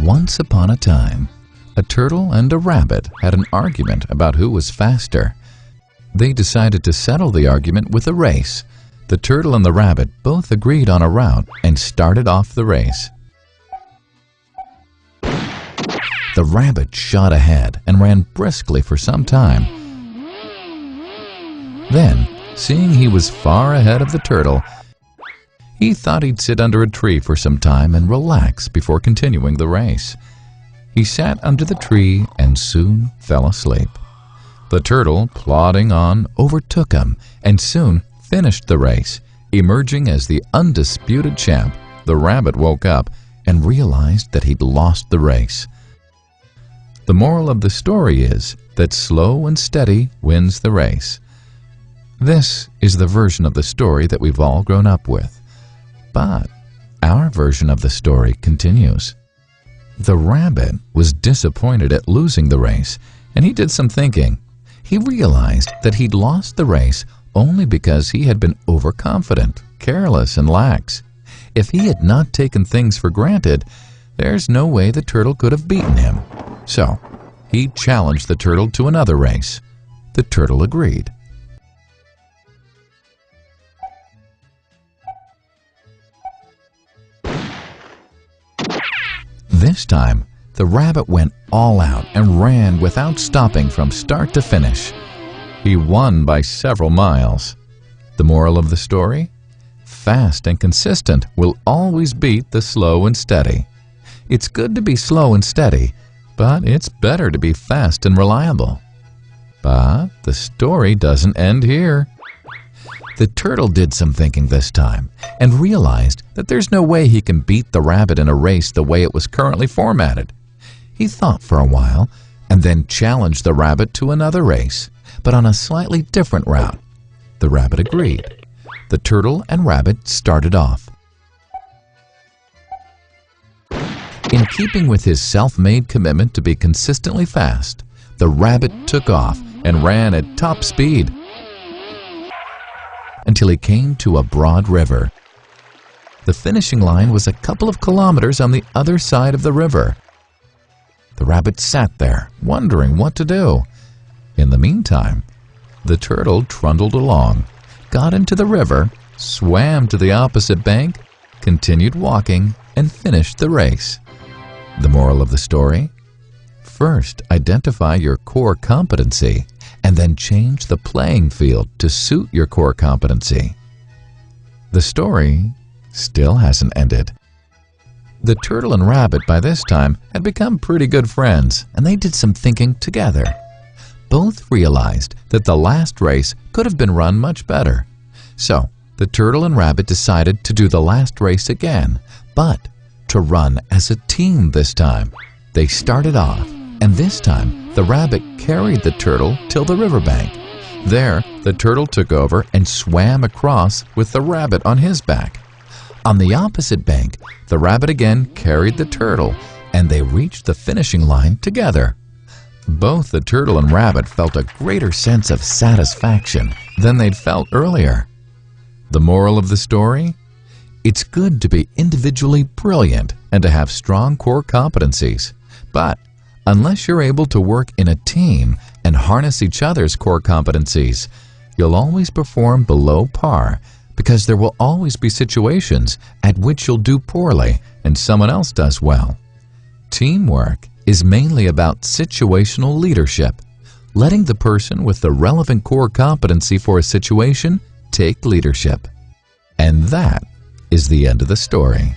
Once upon a time, a turtle and a rabbit had an argument about who was faster. They decided to settle the argument with a race. The turtle and the rabbit both agreed on a route and started off the race. The rabbit shot ahead and ran briskly for some time. Then, seeing he was far ahead of the turtle, he thought he'd sit under a tree for some time and relax before continuing the race. He sat under the tree and soon fell asleep. The turtle, plodding on, overtook him and soon finished the race. Emerging as the undisputed champ, the rabbit woke up and realized that he'd lost the race. The moral of the story is that slow and steady wins the race. This is the version of the story that we've all grown up with. But our version of the story continues. The rabbit was disappointed at losing the race, and he did some thinking. He realized that he'd lost the race only because he had been overconfident, careless, and lax. If he had not taken things for granted, there's no way the turtle could have beaten him. So, he challenged the turtle to another race. The turtle agreed. This time, the rabbit went all out and ran without stopping from start to finish. He won by several miles. The moral of the story? Fast and consistent will always beat the slow and steady. It's good to be slow and steady, but it's better to be fast and reliable. But the story doesn't end here. The turtle did some thinking this time and realized that there's no way he can beat the rabbit in a race the way it was currently formatted. He thought for a while and then challenged the rabbit to another race, but on a slightly different route. The rabbit agreed. The turtle and rabbit started off. In keeping with his self-made commitment to be consistently fast, the rabbit took off and ran at top speed until he came to a broad river. The finishing line was a couple of kilometers on the other side of the river. The rabbit sat there, wondering what to do. In the meantime, the turtle trundled along, got into the river, swam to the opposite bank, continued walking, and finished the race. The moral of the story? First, identify your core competency, and then change the playing field to suit your core competency. The story still hasn't ended. The turtle and rabbit by this time had become pretty good friends, and they did some thinking together. Both realized that the last race could have been run much better. So, the turtle and rabbit decided to do the last race again, but to run as a team this time. They started off, and this time the rabbit carried the turtle till the riverbank. There, the turtle took over and swam across with the rabbit on his back. On the opposite bank, the rabbit again carried the turtle, and they reached the finishing line together. Both the turtle and rabbit felt a greater sense of satisfaction than they'd felt earlier. The moral of the story? It's good to be individually brilliant and to have strong core competencies. But unless you're able to work in a team and harness each other's core competencies, you'll always perform below par, because there will always be situations at which you'll do poorly and someone else does well. Teamwork is mainly about situational leadership, letting the person with the relevant core competency for a situation take leadership. And that is the end of the story.